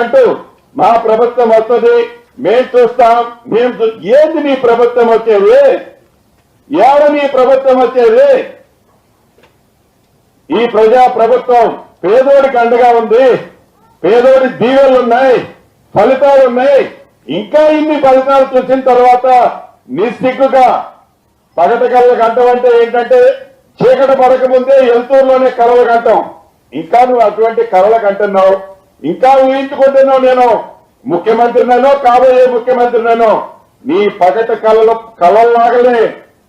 అంటూ మా ప్రభుత్వం వస్తుంది, మేము చూస్తాం, ఏంది నీ ప్రభుత్వం వచ్చేది? ఎవరు నీ ప్రభుత్వం వచ్చేది? ఈ ప్రజా ప్రభుత్వం పేదోడికి అండగా ఉంది, పేదోడి దీవెనలున్నాయి, ఫలితాలున్నాయి. ఇంకా ఇన్ని ఫలితాలు చూసిన తర్వాత నిస్సిగ్గుగా పగట కళ్ళ గంటం అంటే ఏంటంటే చీకటి పడక ముందే ఎల్తూరులోనే కలల గంటం. ఇంకా నువ్వు అటువంటి కలల కంటున్నావు, ఇంకా ఊహించుకుంటున్నావు నేను ముఖ్యమంత్రినేనో కాబోయే ముఖ్యమంత్రినేనో. నీ పగట కలల్లాగలే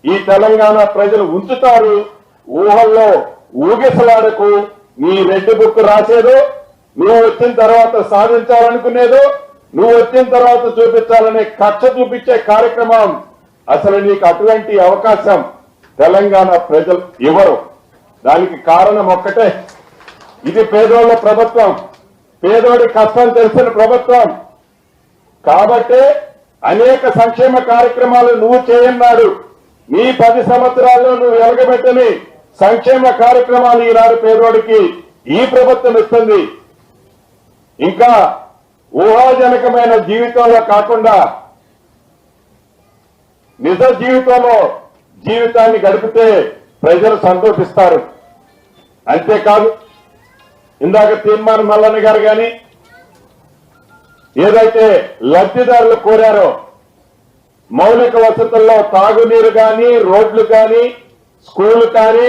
ఈ తెలంగాణ ప్రజలు ఉంచుతారు. ఊహల్లో ఊగిసలాడకు. నీ రెడ్ బుక్ రాసేదో, నువ్వు వచ్చిన తర్వాత సాధించాలనుకునేదో, నువ్వు వచ్చిన తర్వాత చూపించాలనే కక్ష చూపించే కార్యక్రమం అసలు నీకు అటువంటి అవకాశం తెలంగాణ ప్రజలు ఇవ్వరు. దానికి కారణం ఒక్కటే, ఇది పేదోళ్ల ప్రభుత్వం, పేదోడి కష్టం తెలిసిన ప్రభుత్వం. కాబట్టే అనేక సంక్షేమ కార్యక్రమాలు నువ్వు చేయన్నాడు. నీ 10 సంవత్సరాల్లో నువ్వు వెలగబెట్టని సంక్షేమ కార్యక్రమాలు ఈనాడు పేదోడికి ఈ ప్రభుత్వం ఇస్తుంది. ఇంకా ఊహాజనకమైన జీవితంలో కాకుండా నిజ జీవితంలో జీవితాన్ని గడిపితే ప్రజలు సంతోషిస్తారు. అంతేకాదు, ఇందాక తీర్మానం మల్లన్న గారు కానీ ఏదైతే లబ్ధిదారులు కోరారో మౌలిక వసతుల్లో తాగునీరు కానీ, రోడ్లు కానీ, స్కూళ్లు కానీ,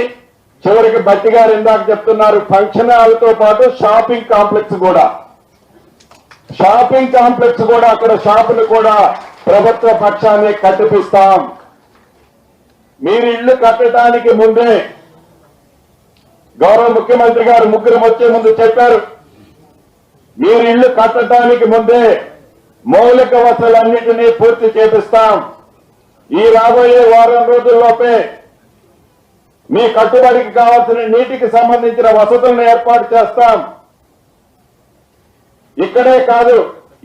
చివరికి బట్టి గారు ఇందాక చెప్తున్నారు ఫంక్షన్ హాల్తో పాటు షాపింగ్ కాంప్లెక్స్ కూడా అక్కడ షాపులు కూడా ప్రభుత్వ పక్షాన్ని కట్టిపిస్తాం. మీరు ఇళ్లు కట్టడానికి ముందే గౌరవ ముఖ్యమంత్రి గారు ముగ్గురు వచ్చే ముందు చెప్పారు, మీరు ఇళ్లు కట్టడానికి ముందే మౌలిక వసతులన్నింటినీ పూర్తి చేపిస్తాం. ఈ రాబోయే వారం రోజుల్లోపే మీ కట్టుబడికి కావాల్సిన నీటికి సంబంధించిన వసతులను ఏర్పాటు చేస్తాం. ఇక్కడే కాదు,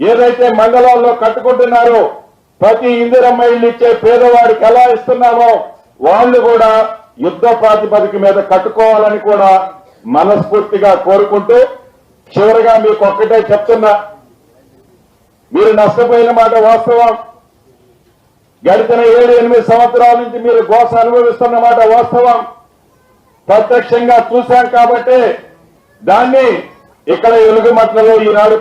ఏదైతే మండలాల్లో కట్టుకుంటున్నారో ప్రతి ఇందిరమ్మ ఇల్లు ఇచ్చే పేదవాడికి ఎలా ఇస్తున్నామో వాళ్ళు కూడా యుద్ధ ప్రాతిపదిక మీద కట్టుకోవాలని కూడా మనస్ఫూర్తిగా కోరుకుంటూ, చివరిగా మీకు ఒక్కటే చెప్తున్నా, మీరు నష్టపోయిన మాట వాస్తవం. గడిచిన 7-8 సంవత్సరాల నుంచి మీరు గోస అనుభవిస్తున్న మాట వాస్తవం. ప్రత్యక్షంగా చూశాం కాబట్టి దాన్ని ఇక్కడ ఎలుగుమట్లలో ఈనాడు